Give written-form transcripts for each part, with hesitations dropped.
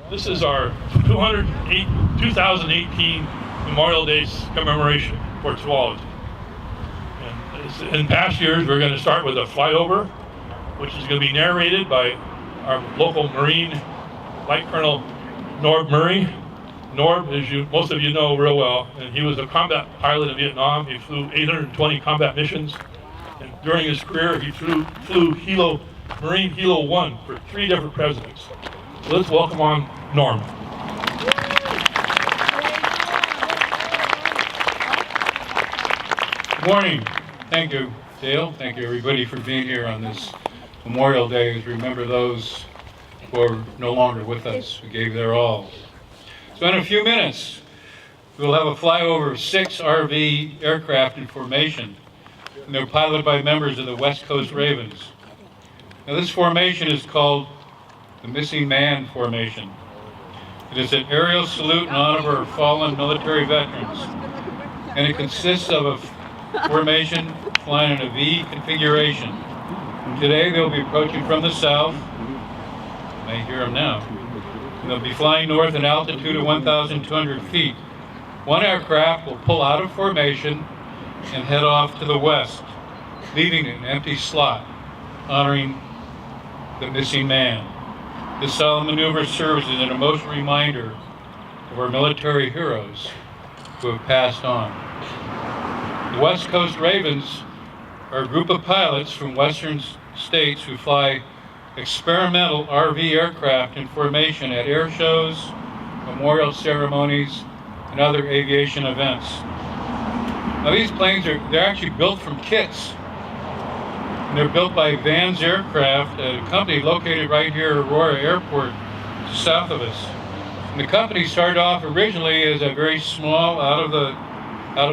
This is our 2018 Memorial Day commemoration for Tualatin. And in past years, we're going to start with a flyover, which is going to be narrated by our local Marine Light Colonel Norb Murray. Norb, as most of you know real well, and he was a combat pilot in Vietnam. He flew 820 combat missions, and during his career, he flew Marine Helo 1 for 3 different presidents. So let's welcome on Norm. Good morning. Thank you, Dale. Thank you, everybody, for being here on this Memorial Day as we remember those who are no longer with us, who gave their all. So in a few minutes, we'll have a flyover of 6 RV aircraft in formation, and they're piloted by members of the West Coast Ravens. Now this formation is called the Missing Man Formation. It is an aerial salute in honor of our fallen military veterans, and it consists of a formation flying in a V configuration. Today they'll be approaching from the south. You may hear them now. And they'll be flying north in altitude of 1,200 feet. One aircraft will pull out of formation and head off to the west, leaving an empty slot, honoring the missing man. This solemn maneuver serves as an emotional reminder of our military heroes who have passed on. The West Coast Ravens are a group of pilots from western states who fly experimental RV aircraft in formation at air shows, memorial ceremonies, and other aviation events. Now these planes they're actually built from kits. And they're built by Vans Aircraft, a company located right here at Aurora Airport, south of us. And the company started off originally as a very small, out of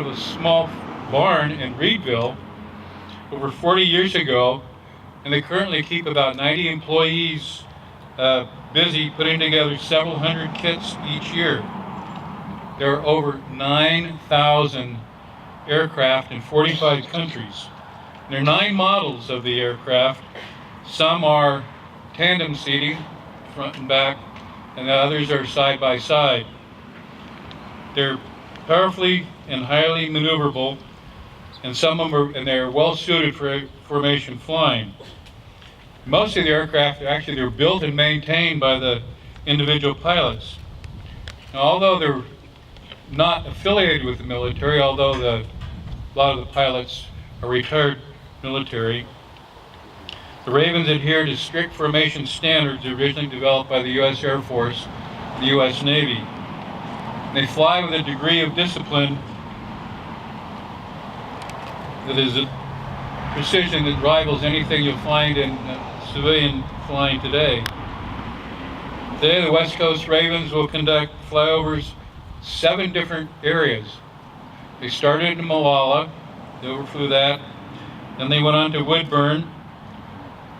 a small barn in Reedville over 40 years ago, and they currently keep about 90 employees busy putting together several hundred kits each year. There are over 9,000 aircraft in 45 countries. There are 9 models of the aircraft. Some are tandem seating, front and back, and the others are side by side. They're powerfully and highly maneuverable, and some of them they're well suited for formation flying. Most of the aircraft they're built and maintained by the individual pilots. Now, although they're not affiliated with the military, although a lot of the pilots are retired military, the Ravens adhere to strict formation standards originally developed by the U.S. Air Force and the U.S. Navy. They fly with a degree of discipline that is a precision that rivals anything you'll find in civilian flying today. Today, the West Coast Ravens will conduct flyovers 7 different areas. They started in Malala, they overflew that, then they went on to Woodburn,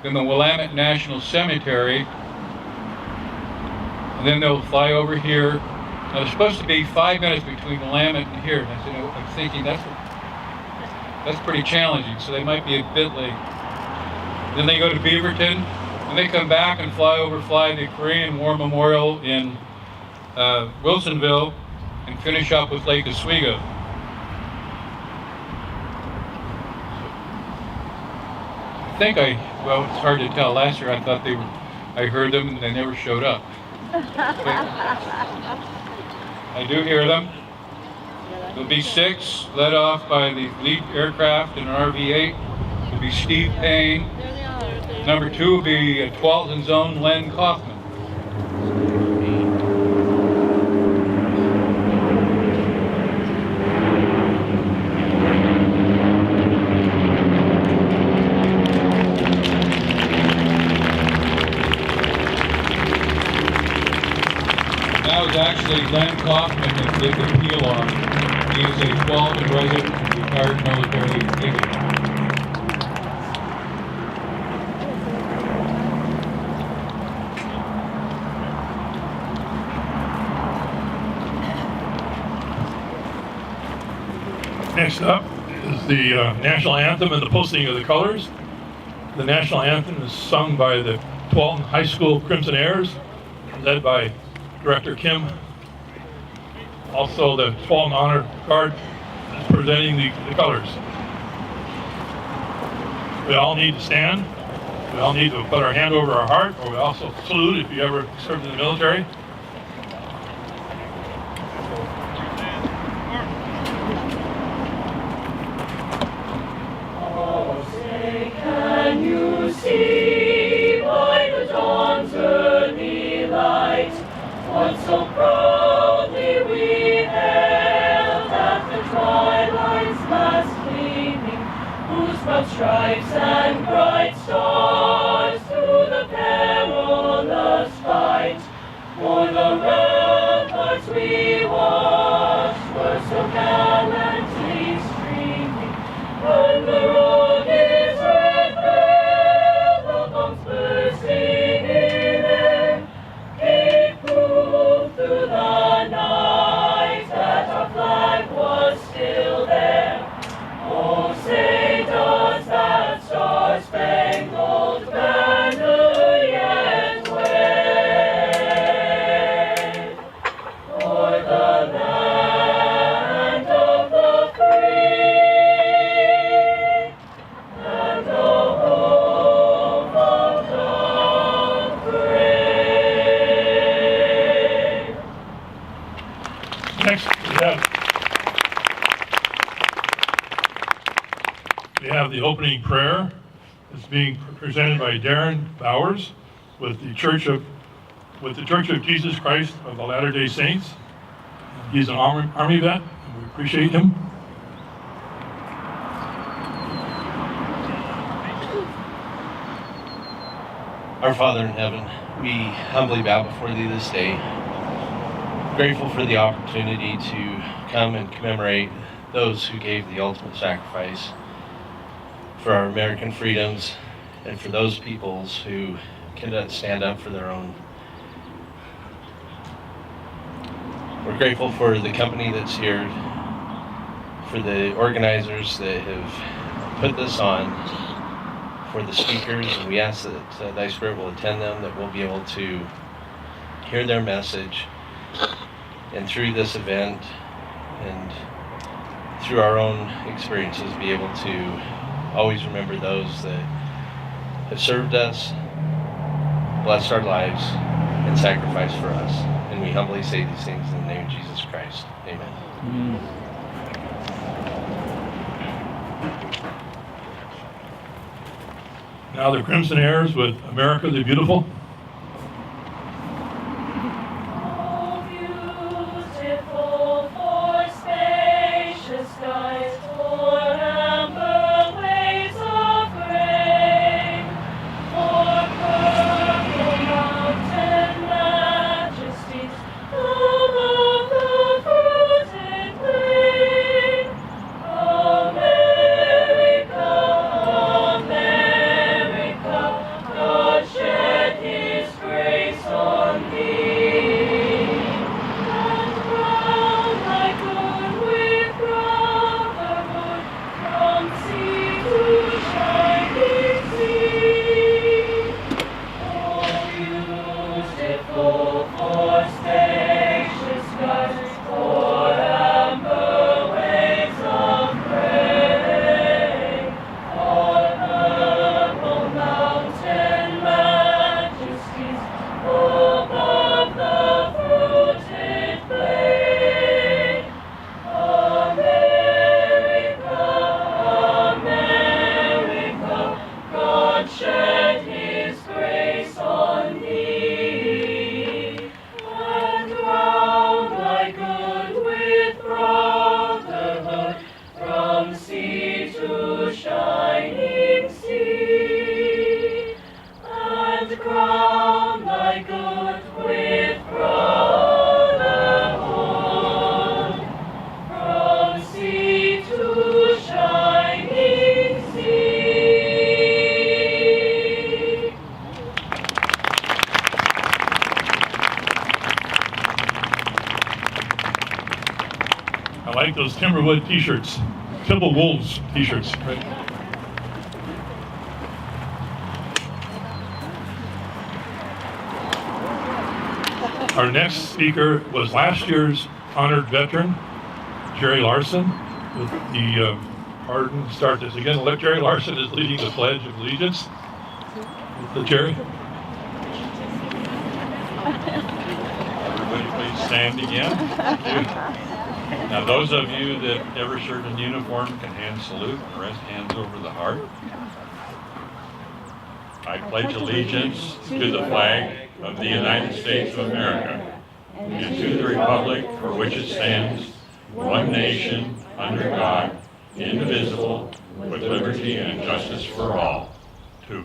then the Willamette National Cemetery, and then they'll fly over here. Now there's supposed to be 5 minutes between Willamette and here. And I said, I'm thinking that's pretty challenging, so they might be a bit late. Then they go to Beaverton, and they come back and fly the Korean War Memorial in Wilsonville, and finish up with Lake Oswego. Well, it's hard to tell. Last year I thought I heard them and they never showed up. I do hear them. There'll be 6, led off by the lead aircraft in an RV-8. It'll be Steve Payne. Number 2 will be Tualatin Zone Len Kaufman. That was actually Len Kaufman that did the peel off. He is a Tualatin resident, retired military aviator. Next up is the national anthem and the posting of the colors. The national anthem is sung by the Tualatin High School Crimson Airs, led by Director Kim. Also, the Tualatin Honor Guard is presenting the colors. We all need to stand. We all need to put our hand over our heart, or we also salute if you ever served in the military. Oh, say, can you see by the dawn's early light what so proudly we hailed at the twilight's last gleaming, whose broad stripes and bright stars through the perilous fight o'er the ramparts we watched were so gallantly streaming, and the rugged red glare, the bombs bursting in air, gave proof through the night that our flag was still there. Oh, say does that star-spangled banner yet wave o'er the land of the free and the home of the brave? Next, we have the opening prayer. It's being presented by Darren Bowers with the Church of Jesus Christ of the Latter-day Saints. He's an Army vet, and we appreciate him. Our Father in heaven, we humbly bow before thee this day, grateful for the opportunity to come and commemorate those who gave the ultimate sacrifice for our American freedoms and for those peoples who cannot stand up for their own. We're grateful for the company that's here, for the organizers that have put this on, for the speakers, and we ask that thy Spirit will attend them, that we'll be able to hear their message, and through this event and through our own experiences be able to always remember those that have served us, blessed our lives, and sacrificed for us. And we humbly say these things in the name of Jesus Christ. Amen. Now the Crimson Airs with America the Beautiful. Oh, beautiful for spacious skies, for amber waves of grain, for purple mountain majesties, above the fruited plain. America, America, God shed His grace on thee, and crown thy good with brotherhood, from sea to shining sea. Oh, beautiful for spacious skies, for amber waves of grain, for purple mountain majesties, above the fruited plain. America, America, God shed His grace on thee, and crown thy good with brotherhood, from sea to shining sea, and crown thy good with brotherhood, from sea to shining sea. I like those Timberwood t-shirts, Timber Wolves t-shirts. Right? Our next speaker was last year's honored veteran, Jerry Larson, with the pardon, start this again. Let Jerry Larson is leading the Pledge of Allegiance. Jerry. Everybody please stand again. Thank you. Now those of you that never served in uniform can hand salute and rest hands over the heart. I pledge allegiance to the flag of the United States of America and to the republic for which it stands, one nation, under God, indivisible, with liberty and justice for all. Two.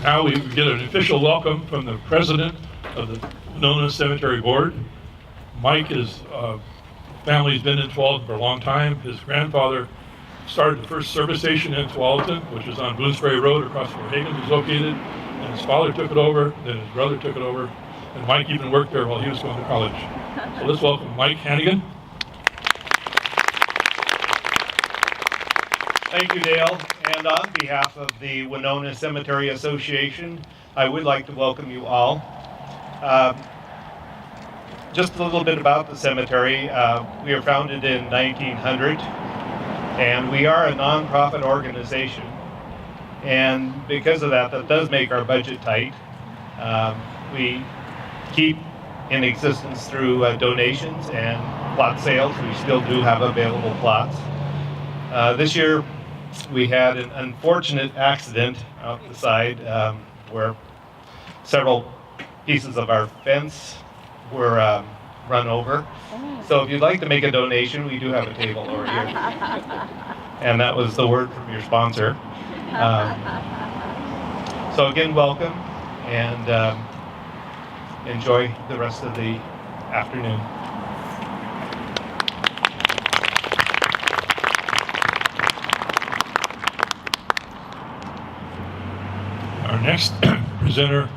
Now we get an official welcome from the president of the Winona Cemetery Board. Mike is family's been in Tualatin for a long time. His grandfather started the first service station in Tualatin, which is on Bloomsbury Road across where Hagen is located. And his father took it over, then his brother took it over, and Mike even worked there while he was going to college. So let's welcome Mike Hannigan. Thank you, Dale. And on behalf of the Winona Cemetery Association, I would like to welcome you all. Just a little bit about the cemetery. We were founded in 1900, and we are a nonprofit organization. And because of that, that does make our budget tight. We keep in existence through donations and plot sales. We still do have available plots. This year, we had an unfortunate accident out the side where several pieces of our fence were run over. So if you'd like to make a donation, we do have a table over here. And that was the word from your sponsor. So again, welcome, and enjoy the rest of the afternoon. Our next presenter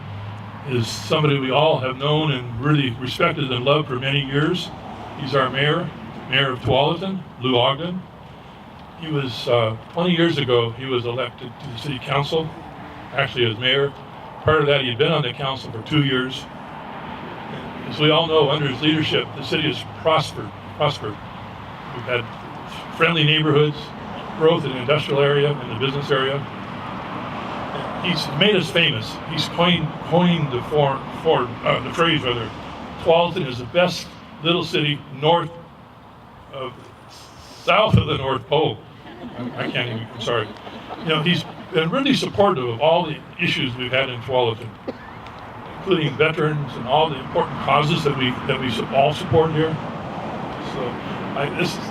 is somebody we all have known and really respected and loved for many years. He's our mayor of Tualatin, Lou Ogden. He was, 20 years ago, he was elected to the city council, actually as mayor. Prior to that, he had been on the council for 2 years. And as we all know, under his leadership, the city has prospered. We've had friendly neighborhoods, growth in the industrial area, in the business area. He's made us famous. He's coined the phrase, Tualatin is the best little city south of the North Pole. I can't even, I'm sorry. You know, he's been really supportive of all the issues we've had in Tualatin, including veterans and all the important causes that we all support here. So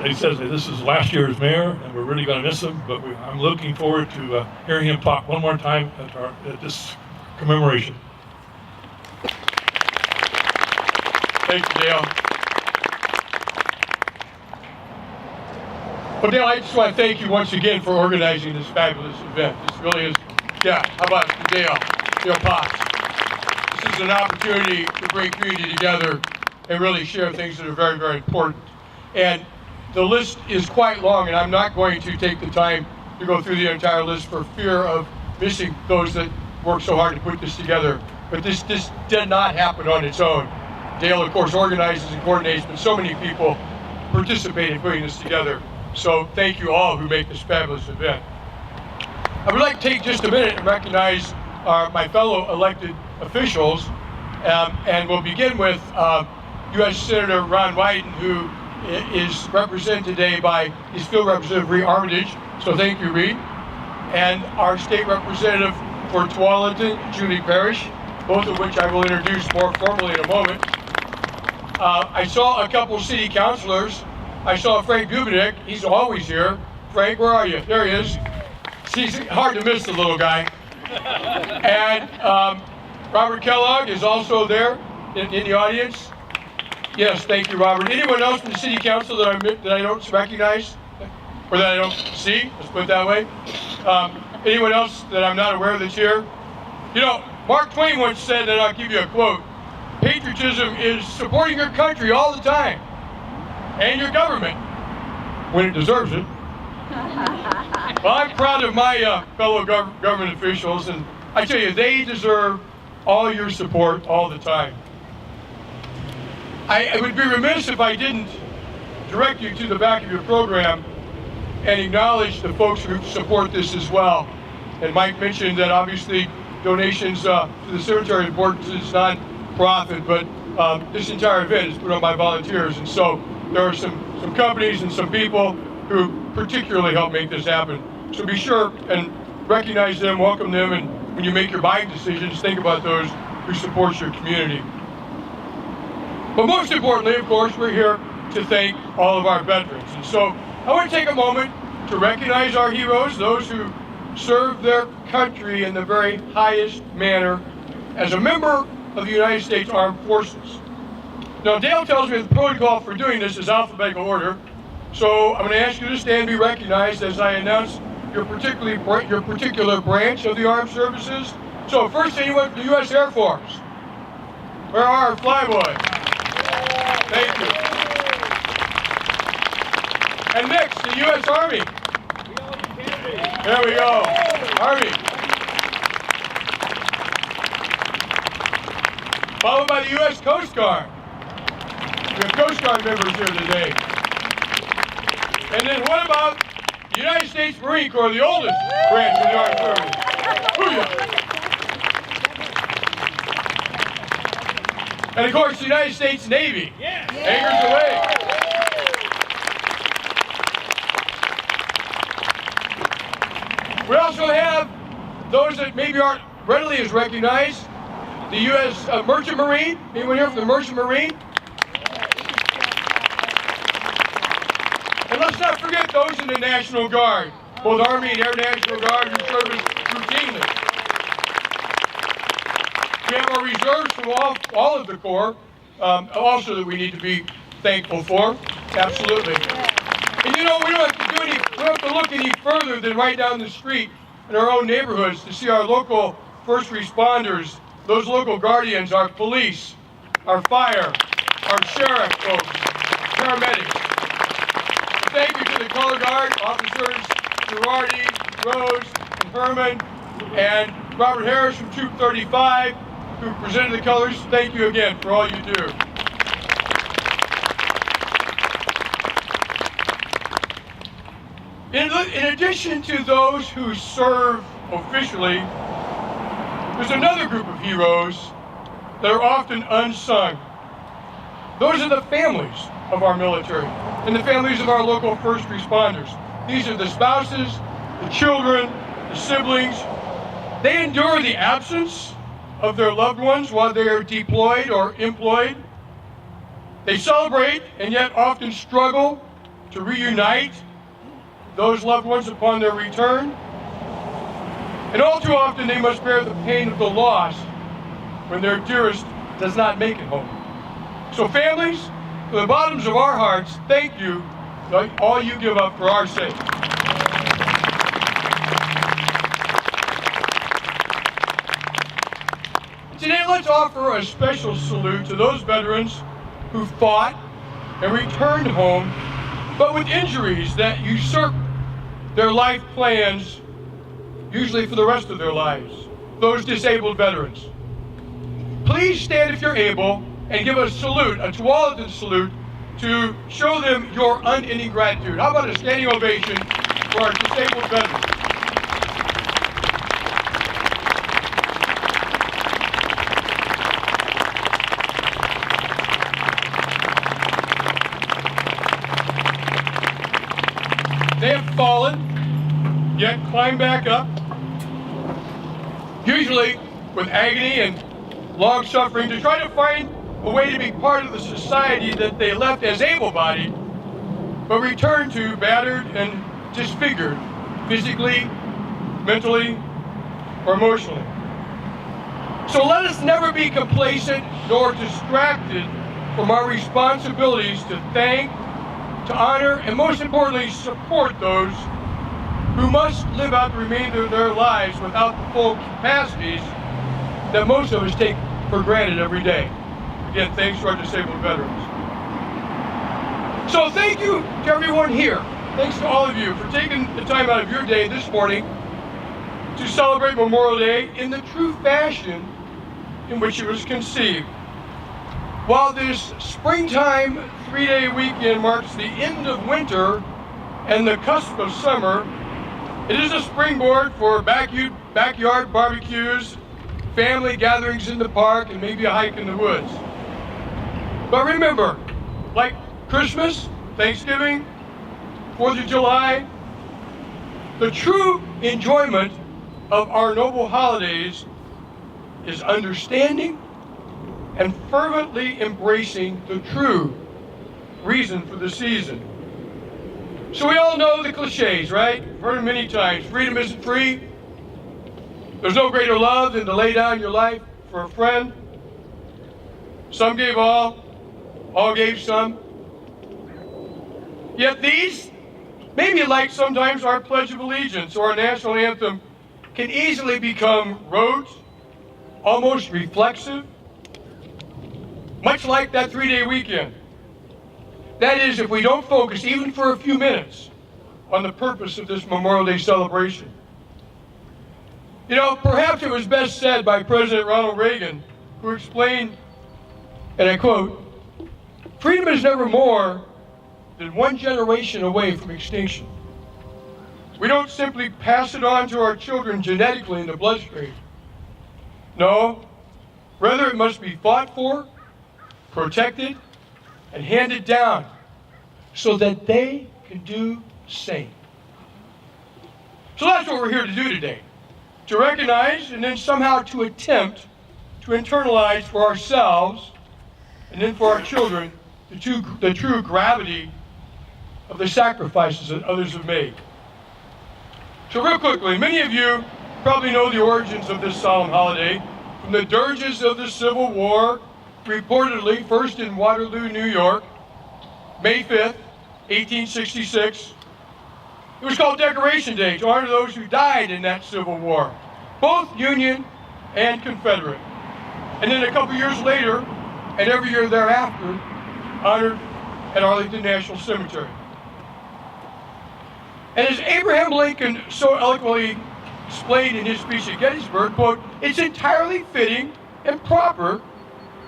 he says that this is last year's mayor, and we're really going to miss him, but I'm looking forward to hearing him talk one more time at this commemoration. Thank you, Dale. Well, Dale, I just want to thank you once again for organizing this fabulous event. This really is, how about Dale Potts? This is an opportunity to bring community together and really share things that are very, very important. And the list is quite long, and I'm not going to take the time to go through the entire list for fear of missing those that worked so hard to put this together. But this did not happen on its own. Dale, of course, organizes and coordinates, but so many people participate in putting this together. So thank you all who make this fabulous event. I would like to take just a minute and recognize my fellow elected officials, and we'll begin with U.S. Senator Ron Wyden, who is represented today by his field representative, Reed Armitage. So thank you, Reed. And our state representative for Tualatin, Julie Parrish, both of which I will introduce more formally in a moment. I saw a couple city councilors. I saw Frank Bubenik. He's always here. Frank, where are you? There he is. He's hard to miss, the little guy. And Robert Kellogg is also there in the audience. Yes, thank you, Robert. Anyone else from the city council that I don't recognize? Or that I don't see? Let's put it that way. Anyone else that I'm not aware of that's here? You know, Mark Twain once said, and I'll give you a quote, patriotism is supporting your country all the time, and your government, when it deserves it. Well, I'm proud of my fellow government officials, and I tell you, they deserve all your support all the time. I would be remiss if I didn't direct you to the back of your program and acknowledge the folks who support this as well. And Mike mentioned that obviously donations to the cemetery board is non-profit, but this entire event is put on by volunteers, and so there are some companies and some people who particularly help make this happen. So be sure and recognize them, welcome them, and when you make your buying decisions, think about those who support your community. But most importantly, of course, we're here to thank all of our veterans. And so I want to take a moment to recognize our heroes, those who serve their country in the very highest manner as a member of the United States Armed Forces. Now, Dale tells me the protocol for doing this is alphabetical order, so I'm going to ask you to stand and be recognized as I announce your particular branch of the armed services. So first, anyone from the U.S. Air Force? Where are our flyboys? Thank you. And next, the U.S. Army. There we go. Army. Followed by the U.S. Coast Guard. We have Coast Guard members here today. And then what about the United States Marine Corps, the oldest branch of the Armed Services? Booyah. And of course, the United States Navy. Anchors away. We also have those that maybe aren't readily as recognized. The U.S. Merchant Marine. Anyone here from the Merchant Marine? And let's not forget those in the National Guard, both Army and Air National Guard who serve us routinely. We have our reserves from all of the Corps, also that we need to be thankful for. Absolutely. And you know, we don't have to look any further than right down the street in our own neighborhoods to see our local first responders, those local guardians, our police, our fire, our sheriff folks, paramedics. Thank you to the Color Guard officers, Girardi, Rose, and Herman, and Robert Harris from Troop 35, who presented the colors. Thank you again for all you do. In addition to those who serve officially, there's another group of heroes that are often unsung. Those are the families of our military and the families of our local first responders. These are the spouses, the children, the siblings. They endure the absence of their loved ones while they are deployed or employed. They celebrate and yet often struggle to reunite those loved ones upon their return. And all too often they must bear the pain of the loss when their dearest does not make it home. So families, from the bottoms of our hearts, thank you for all you give up for our sake. Today, let's offer a special salute to those veterans who fought and returned home, but with injuries that usurp their life plans, usually for the rest of their lives. Those disabled veterans. Please stand if you're able and give a salute, a Tualatin salute, to show them your unending gratitude. How about a standing ovation for our disabled veterans? They have fallen, yet climb back up, usually with agony and long suffering, to try to find a way to be part of the society that they left as able-bodied, but returned to battered and disfigured, physically, mentally, or emotionally. So let us never be complacent nor distracted from our responsibilities to thank, to honor, and most importantly, support those who must live out the remainder of their lives without the full capacities that most of us take for granted every day. Again, thanks to our disabled veterans. So thank you to everyone here thanks to all of you for taking the time out of your day this morning to celebrate Memorial Day in the true fashion in which it was conceived. While this springtime 3-day weekend marks the end of winter and the cusp of summer, it is a springboard for backyard barbecues, family gatherings in the park, and maybe a hike in the woods. But remember, like Christmas, Thanksgiving, 4th of July, the true enjoyment of our noble holidays is understanding and fervently embracing the true reason for the season. So we all know the cliches, right? We've heard them many times. Freedom isn't free. There's no greater love than to lay down your life for a friend. Some gave all gave some. Yet these, maybe like sometimes our Pledge of Allegiance or our national anthem, can easily become rote, almost reflexive, much like that 3-day weekend. That is, if we don't focus even for a few minutes on the purpose of this Memorial Day celebration. You know, perhaps it was best said by President Ronald Reagan, who explained, and I quote, "Freedom is never more than one generation away from extinction. We don't simply pass it on to our children genetically in the bloodstream. No, rather it must be fought for, protected, and handed down so that they can do the same." So that's what we're here to do today, to recognize and then somehow to attempt to internalize for ourselves and then for our children the true gravity of the sacrifices that others have made. So real quickly, many of you probably know the origins of this solemn holiday from the dirges of the Civil War, reportedly first in Waterloo, New York, May 5th, 1866. It was called Decoration Day to honor those who died in that Civil War, both Union and Confederate. And then a couple years later, and every year thereafter, honored at Arlington National Cemetery. And as Abraham Lincoln so eloquently explained in his speech at Gettysburg, quote, "It's entirely fitting and proper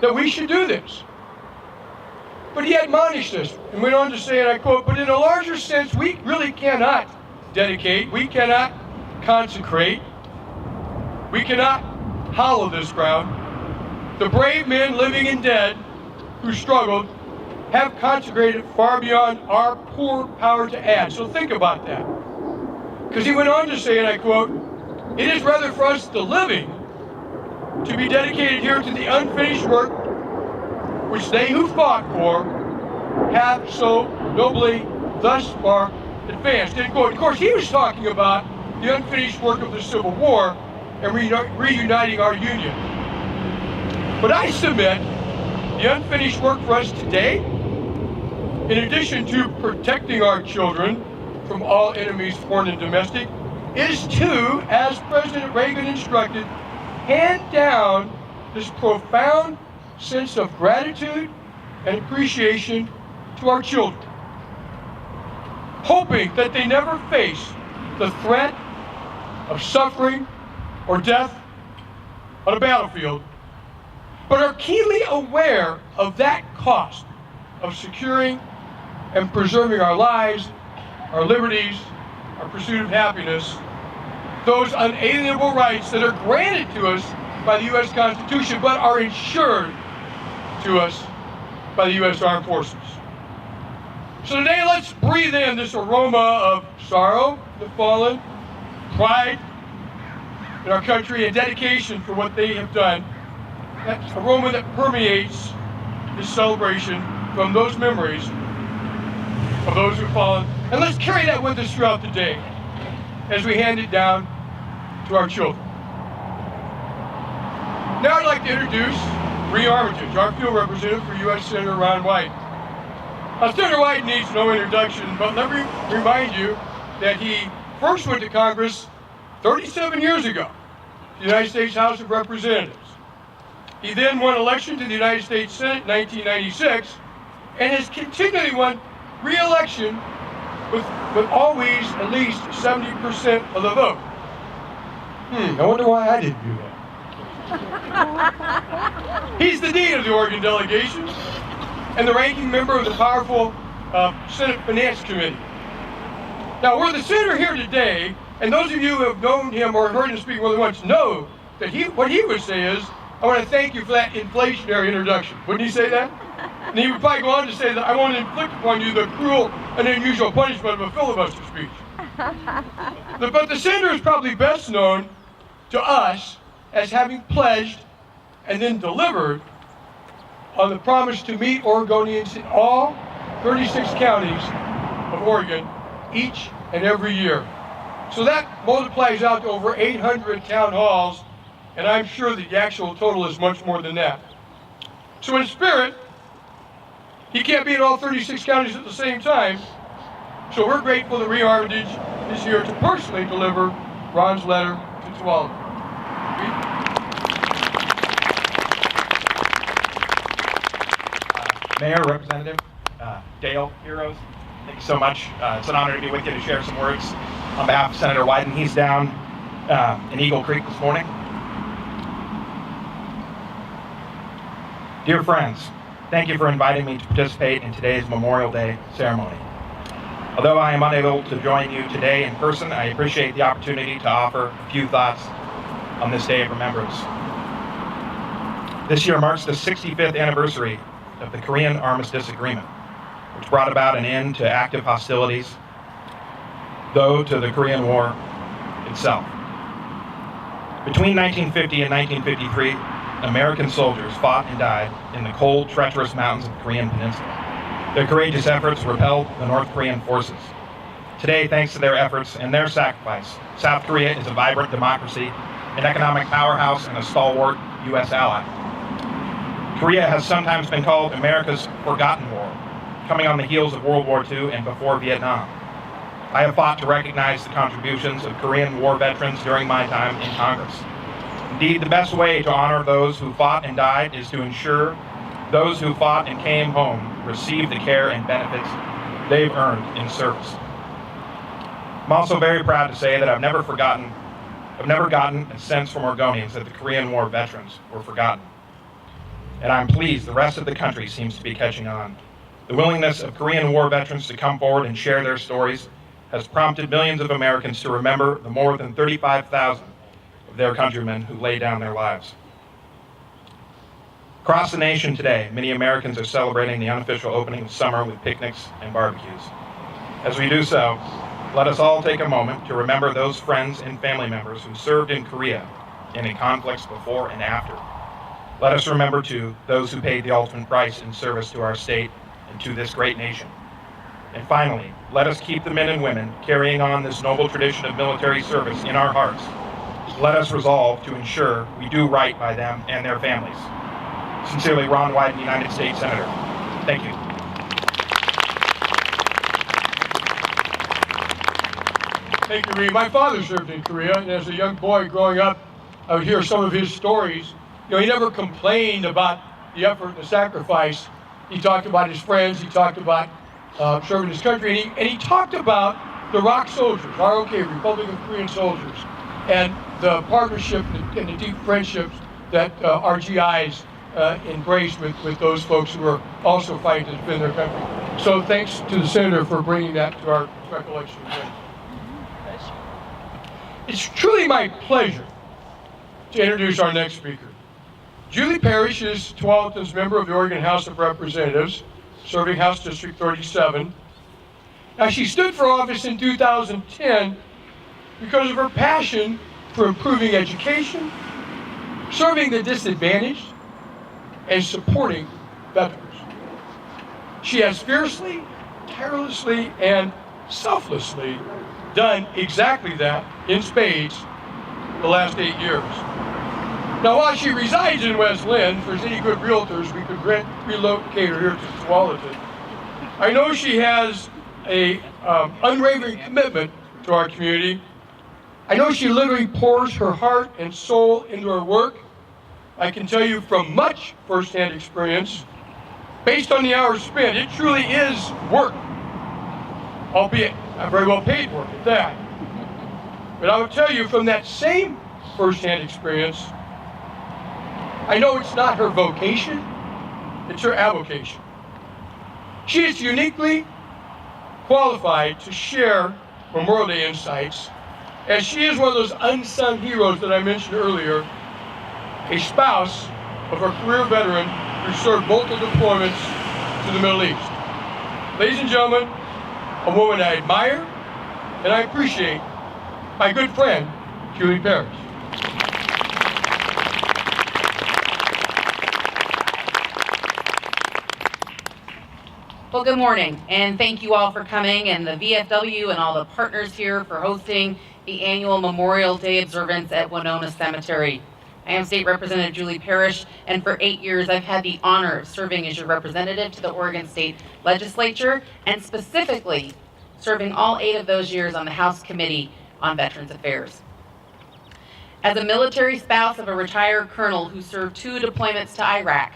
that we should do this." But he admonished us and went on to say, and I quote, "But in a larger sense, we really cannot dedicate, we cannot consecrate, we cannot hallow this ground. The brave men, living and dead, who struggled, have consecrated far beyond our poor power to add." So think about that. Because he went on to say, and I quote, "It is rather for us, the living, to be dedicated here to the unfinished work which they who fought for have so nobly thus far advanced." End quote. Of course, he was talking about the unfinished work of the Civil War and reuniting our Union. But I submit the unfinished work for us today, in addition to protecting our children from all enemies, foreign and domestic, is to, as President Reagan instructed, hand down this profound sense of gratitude and appreciation to our children, hoping that they never face the threat of suffering or death on a battlefield, but are keenly aware of that cost of securing and preserving our lives, our liberties, our pursuit of happiness, those unalienable rights that are granted to us by the U.S. Constitution, but are ensured to us by the U.S. Armed Forces. So today, let's breathe in this aroma of sorrow, the fallen, pride in our country, and dedication for what they have done. That aroma that permeates this celebration from those memories of those who have fallen. And let's carry that with us throughout the day as we hand it down to our children. Now I'd like to introduce Bree Armitage, our field representative for U.S. Senator Ron White. Now, Senator White needs no introduction, but let me remind you that he first went to Congress 37 years ago, the United States House of Representatives. He then won election to the United States Senate in 1996 and has continually won re-election with always at least 70% of the vote. I wonder why I didn't do that. He's the dean of the Oregon delegation and the ranking member of the powerful Senate Finance Committee. Now, we're the senator here today, and those of you who have known him or heard him speak more than once know that what he would say is, I want to thank you for that inflationary introduction. Wouldn't he say that? And he would probably go on to say that I want to inflict upon you the cruel and unusual punishment of a filibuster speech. But the senator is probably best known to us as having pledged and then delivered on the promise to meet Oregonians in all 36 counties of Oregon each and every year. So that multiplies out to over 800 town halls, and I'm sure that the actual total is much more than that. So in spirit, he can't be in all 36 counties at the same time, so we're grateful that Ree Armitage is here to personally deliver Ron's letter to Tualatin. Mayor, Representative, Dale, heroes, thank you so much. It's an honor to be with you to share some words on behalf of Senator Wyden. He's down in Eagle Creek this morning. Dear friends, thank you for inviting me to participate in today's Memorial Day ceremony. Although I am unable to join you today in person, I appreciate the opportunity to offer a few thoughts on this day of remembrance. This year marks the 65th anniversary of the Korean Armistice Agreement, which brought about an end to active hostilities, though to the Korean War itself. Between 1950 and 1953, American soldiers fought and died in the cold, treacherous mountains of the Korean Peninsula. Their courageous efforts repelled the North Korean forces. Today, thanks to their efforts and their sacrifice, South Korea is a vibrant democracy, an economic powerhouse, and a stalwart U.S. ally. Korea has sometimes been called America's forgotten war, coming on the heels of World War II and before Vietnam. I have fought to recognize the contributions of Korean War veterans during my time in Congress. Indeed, the best way to honor those who fought and died is to ensure those who fought and came home receive the care and benefits they've earned in service. I'm also very proud to say that I've never gotten a sense from Oregonians that the Korean War veterans were forgotten. And I'm pleased the rest of the country seems to be catching on. The willingness of Korean War veterans to come forward and share their stories has prompted millions of Americans to remember the more than 35,000 of their countrymen who laid down their lives. Across the nation today, many Americans are celebrating the unofficial opening of summer with picnics and barbecues. As we do so, let us all take a moment to remember those friends and family members who served in Korea and in conflicts before and after. Let us remember, too, those who paid the ultimate price in service to our state and to this great nation. And finally, let us keep the men and women carrying on this noble tradition of military service in our hearts. Let us resolve to ensure we do right by them and their families. Sincerely, Ron Wyden, United States Senator. Thank you. Thank you, Ree. My father served in Korea, and as a young boy growing up, I would hear some of his stories. You know, he never complained about the effort and the sacrifice. He talked about his friends. He talked about serving his country, and he talked about the ROK soldiers, ROK, Republic of Korean soldiers, and the partnership and the deep friendships that RGIs embraced with those folks who are also fighting to defend their country. So thanks to the Senator for bringing that to our recollection again. It's truly my pleasure to introduce our next speaker. Julie Parrish is Tualatin's member of the Oregon House of Representatives, serving House District 37. Now, she stood for office in 2010 because of her passion for improving education, serving the disadvantaged, and supporting veterans. She has fiercely, tirelessly, and selflessly done exactly that in spades the last 8 years. Now, while she resides in West Lynn, if there's any good realtors, we could relocate her here to Tualatin. I know she has a unwavering commitment to our community. I know she literally pours her heart and soul into her work. I can tell you from much firsthand experience, based on the hours spent, it truly is work. albeit not very well paid work at that. But I will tell you from that same firsthand experience, I know it's not her vocation, it's her avocation. She is uniquely qualified to share Memorial Day insights, as she is one of those unsung heroes that I mentioned earlier, a spouse of a career veteran who served multiple deployments to the Middle East. Ladies and gentlemen, a woman I admire and I appreciate, my good friend, Julie Parrish. Well, good morning, and thank you all for coming, and the VFW and all the partners here for hosting the annual Memorial Day observance at Winona Cemetery. I am State Representative Julie Parrish, and for 8 years I've had the honor of serving as your representative to the Oregon State Legislature, and specifically serving all 8 of those years on the House Committee on Veterans Affairs. As a military spouse of a retired colonel who served 2 deployments to Iraq,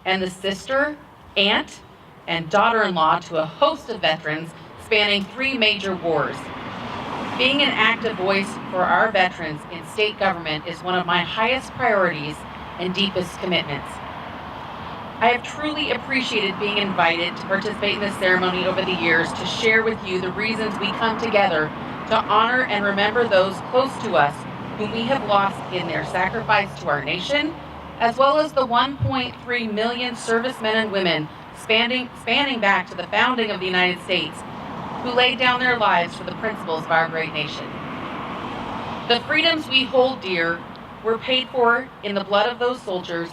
and the sister, aunt, and daughter-in-law to a host of veterans spanning 3 major wars, being an active voice for our veterans in state government is one of my highest priorities and deepest commitments. I have truly appreciated being invited to participate in this ceremony over the years to share with you the reasons we come together to honor and remember those close to us whom we have lost in their sacrifice to our nation, as well as the 1.3 million servicemen and women spanning back to the founding of the United States, who laid down their lives for the principles of our great nation. The freedoms we hold dear were paid for in the blood of those soldiers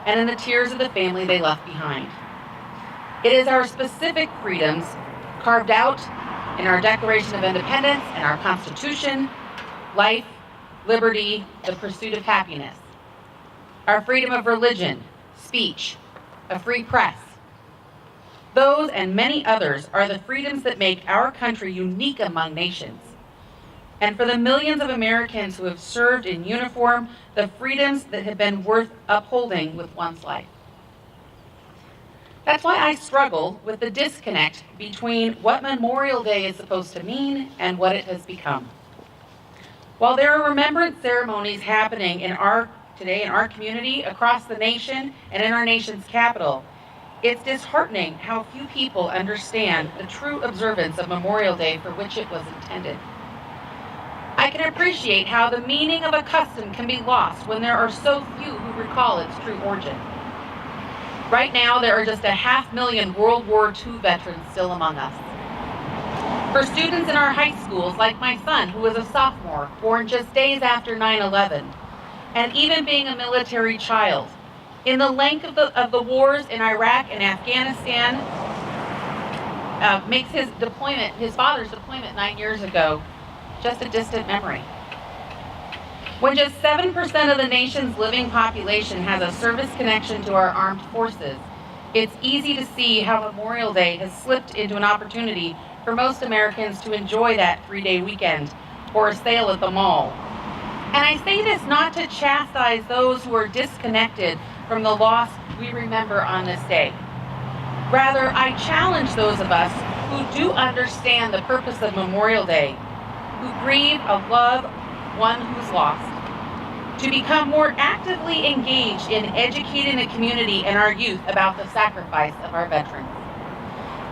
and in the tears of the family they left behind. It is our specific freedoms carved out in our Declaration of Independence and our Constitution: life, liberty, the pursuit of happiness. Our freedom of religion, speech, a free press. Those and many others are the freedoms that make our country unique among nations. And for the millions of Americans who have served in uniform, the freedoms that have been worth upholding with one's life. That's why I struggle with the disconnect between what Memorial Day is supposed to mean and what it has become. While there are remembrance ceremonies happening today in our community, across the nation, and in our nation's capital, it's disheartening how few people understand the true observance of Memorial Day for which it was intended. I can appreciate how the meaning of a custom can be lost when there are so few who recall its true origin. Right now, there are just 500,000 World War II veterans still among us. For students in our high schools, like my son, who was a sophomore, born just days after 9/11, and even being a military child, in the length of the wars in Iraq and Afghanistan, makes his father's deployment 9 years ago, just a distant memory. When just 7% of the nation's living population has a service connection to our armed forces, it's easy to see how Memorial Day has slipped into an opportunity for most Americans to enjoy that 3-day weekend or a sale at the mall. And I say this not to chastise those who are disconnected from the loss we remember on this day. Rather, I challenge those of us who do understand the purpose of Memorial Day, who grieve a loved one who's lost, to become more actively engaged in educating the community and our youth about the sacrifice of our veterans.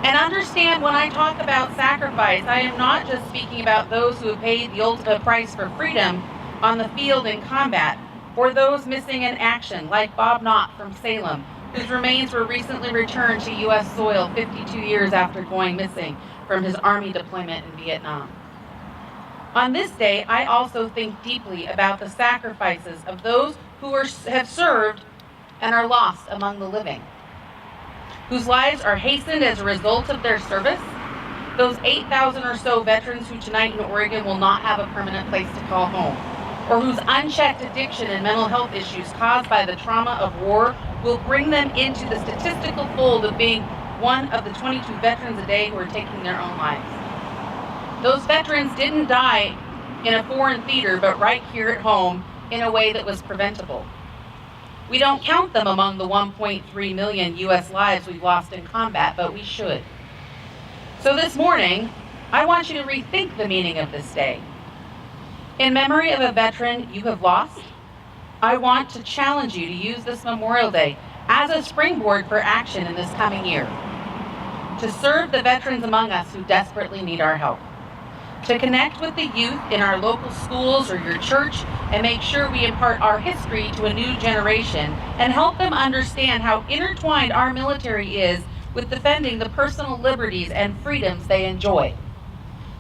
And understand, when I talk about sacrifice, I am not just speaking about those who have paid the ultimate price for freedom on the field in combat, or those missing in action, like Bob Knott from Salem, whose remains were recently returned to U.S. soil 52 years after going missing from his Army deployment in Vietnam. On this day, I also think deeply about the sacrifices of those who have served and are lost among the living, whose lives are hastened as a result of their service, those 8,000 or so veterans who tonight in Oregon will not have a permanent place to call home, or whose unchecked addiction and mental health issues caused by the trauma of war will bring them into the statistical fold of being one of the 22 veterans a day who are taking their own lives. Those veterans didn't die in a foreign theater, but right here at home in a way that was preventable. We don't count them among the 1.3 million U.S. lives we've lost in combat, but we should. So this morning, I want you to rethink the meaning of this day. In memory of a veteran you have lost, I want to challenge you to use this Memorial Day as a springboard for action in this coming year, to serve the veterans among us who desperately need our help, to connect with the youth in our local schools or your church and make sure we impart our history to a new generation and help them understand how intertwined our military is with defending the personal liberties and freedoms they enjoy,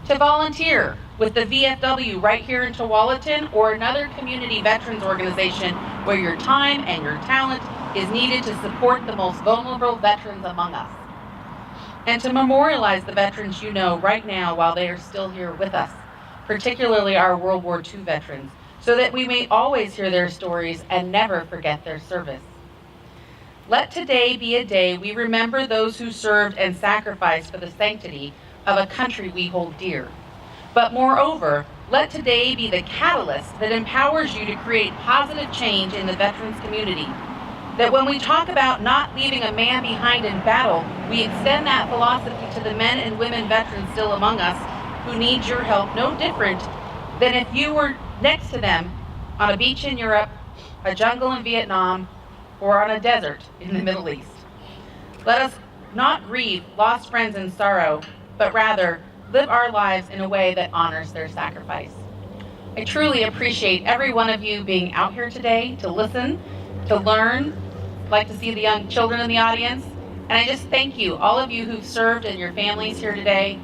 to volunteer with the VFW right here in Tualatin or another community veterans organization where your time and your talent is needed to support the most vulnerable veterans among us, and to memorialize the veterans you know right now while they are still here with us, particularly our World War II veterans, so that we may always hear their stories and never forget their service. Let today be a day we remember those who served and sacrificed for the sanctity of a country we hold dear. But moreover, let today be the catalyst that empowers you to create positive change in the veterans community. That when we talk about not leaving a man behind in battle, we extend that philosophy to the men and women veterans still among us who need your help no different than if you were next to them on a beach in Europe, a jungle in Vietnam, or on a desert in the Middle East. Let us not grieve lost friends in sorrow, but rather live our lives in a way that honors their sacrifice. I truly appreciate every one of you being out here today to listen, to learn. I'd like to see the young children in the audience. And I just thank you, all of you who've served and your families here today.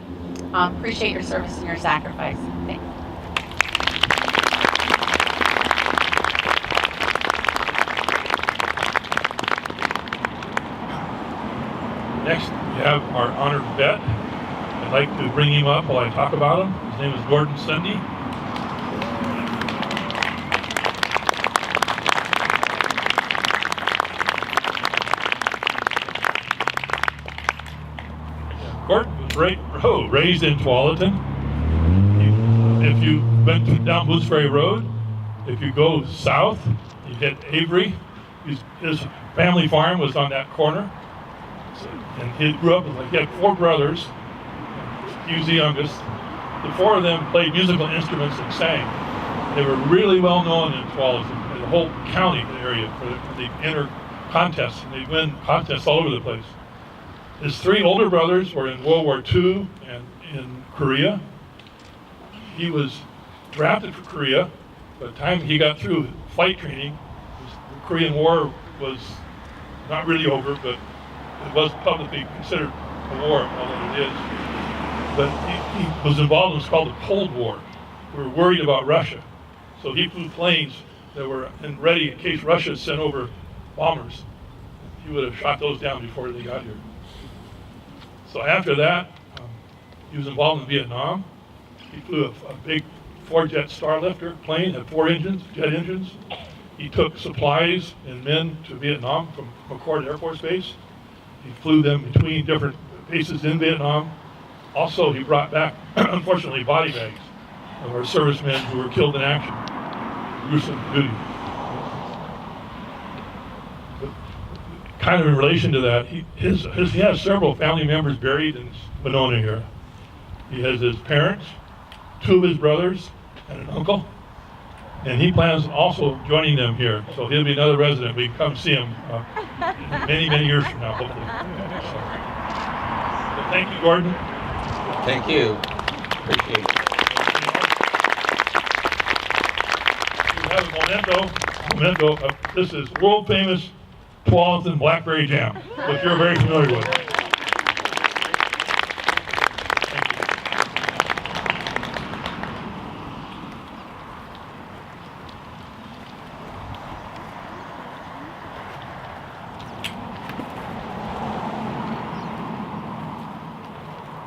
Appreciate your service and your sacrifice. Thanks. Next, we have our honored vet. I'd like to bring him up while I talk about him. His name is Gordon Sunday. Gordon was raised in Tualatin. If you went down Boots Ferry Road, if you go south, you hit Avery. His family farm was on that corner. And he grew up he had 4 brothers. He was the youngest. The 4 of them played musical instruments and sang. They were really well known in Tualatin, in the whole county area for the inter contests, and they'd win contests all over the place. His 3 older brothers were in World War II and in Korea. He was drafted for Korea. By the time he got through flight training, the Korean War was not really over, but it was publicly considered a war, although it is. But he was involved in what's called the Cold War. We were worried about Russia. So he flew planes that were ready in case Russia sent over bombers. He would have shot those down before they got here. So after that, he was involved in Vietnam. He flew a big 4-jet Starlifter plane, had 4 engines, jet engines. He took supplies and men to Vietnam from McCord Air Force Base. He flew them between different bases in Vietnam. Also, he brought back, unfortunately, body bags of our servicemen who were killed in action. Gruesome duty. But kind of in relation to that, he has several family members buried in Winona here. He has his parents, 2 of his brothers, and an uncle. And he plans also joining them here. So he'll be another resident. We can come see him many, many years from now, hopefully. So thank you, Gordon. Thank you. Appreciate it. We have a memento. This is world famous Tualatin Blackberry Jam, which you're very familiar with.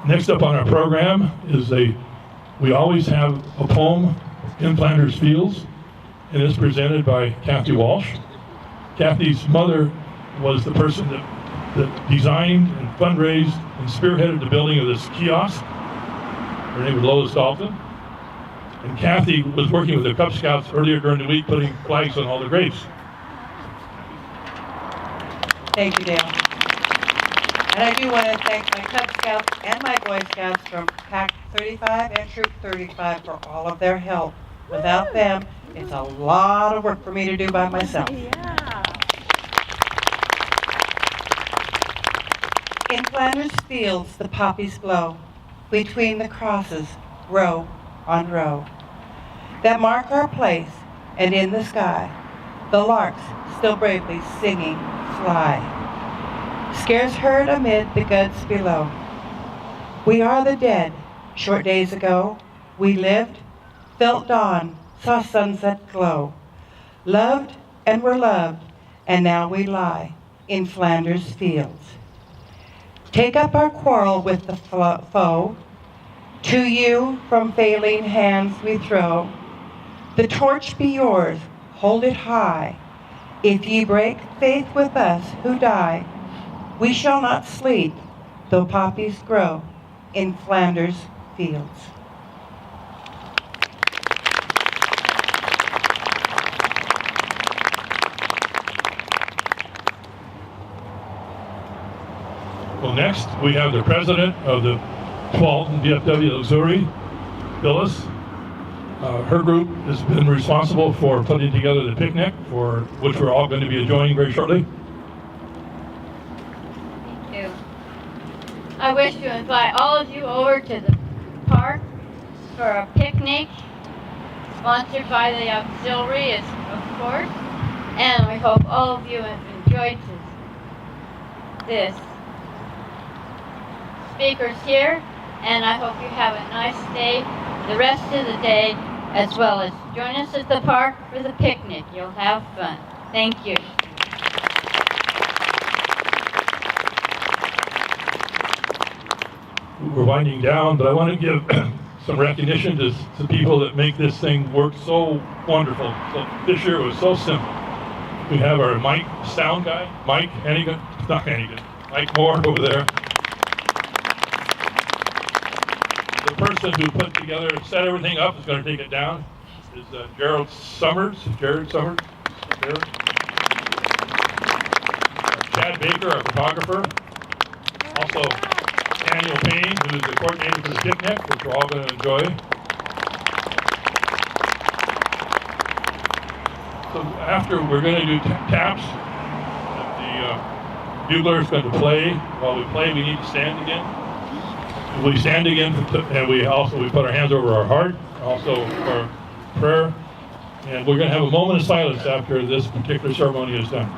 Next up on our program is we always have a poem in Flanders Fields, and it's presented by Kathy Walsh. Kathy's mother was the person that designed and fundraised and spearheaded the building of this kiosk. Her name was Lois Dalton. And Kathy was working with the Cub Scouts earlier during the week, putting flags on all the graves. Thank you, Dale. And I do want to thank my Cub Scouts and my Boy Scouts from Pack 35 and Troop 35 for all of their help. Without them, it's a lot of work for me to do by myself. In Flanders fields, the poppies blow between the crosses, row on row, that mark our place, and in the sky, the larks still bravely singing fly, scarce heard amid the goods below. We are the dead. Short days ago, we lived, felt dawn, saw sunset glow, loved and were loved, and now we lie in Flanders fields. Take up our quarrel with the foe. To you from failing hands we throw. The torch be yours, hold it high. If ye break faith with us who die, we shall not sleep, though poppies grow in Flanders fields. Well, next we have the president of the Tualatin VFW Missouri, Phyllis. Her group has been responsible for putting together the picnic, for which we're all going to be joining very shortly. Thank you. I wish to invite all of you over to the park for a picnic, sponsored by the auxiliary, of course, and I hope all of you have enjoyed this. Speakers here, and I hope you have a nice day the rest of the day, as well as join us at the park for the picnic. You'll have fun. Thank you. We're winding down, but I want to give some recognition to people that make this thing work so wonderful. So this year it was so simple. We have our Mike sound guy, Mike Hennigan, not Hennigan, Mike Moore over there. The person who put together, set everything up, is going to take it down, is Jared Summers. Chad Baker, our photographer. Also, Daniel Payne, who is the coordinator for the picnic, which we're all going to enjoy. So after, we're going to do taps. The bugler is going to play. While we play, we need to stand again. We stand again, and we put our hands over our heart, also for prayer. And we're going to have a moment of silence after this particular ceremony is done.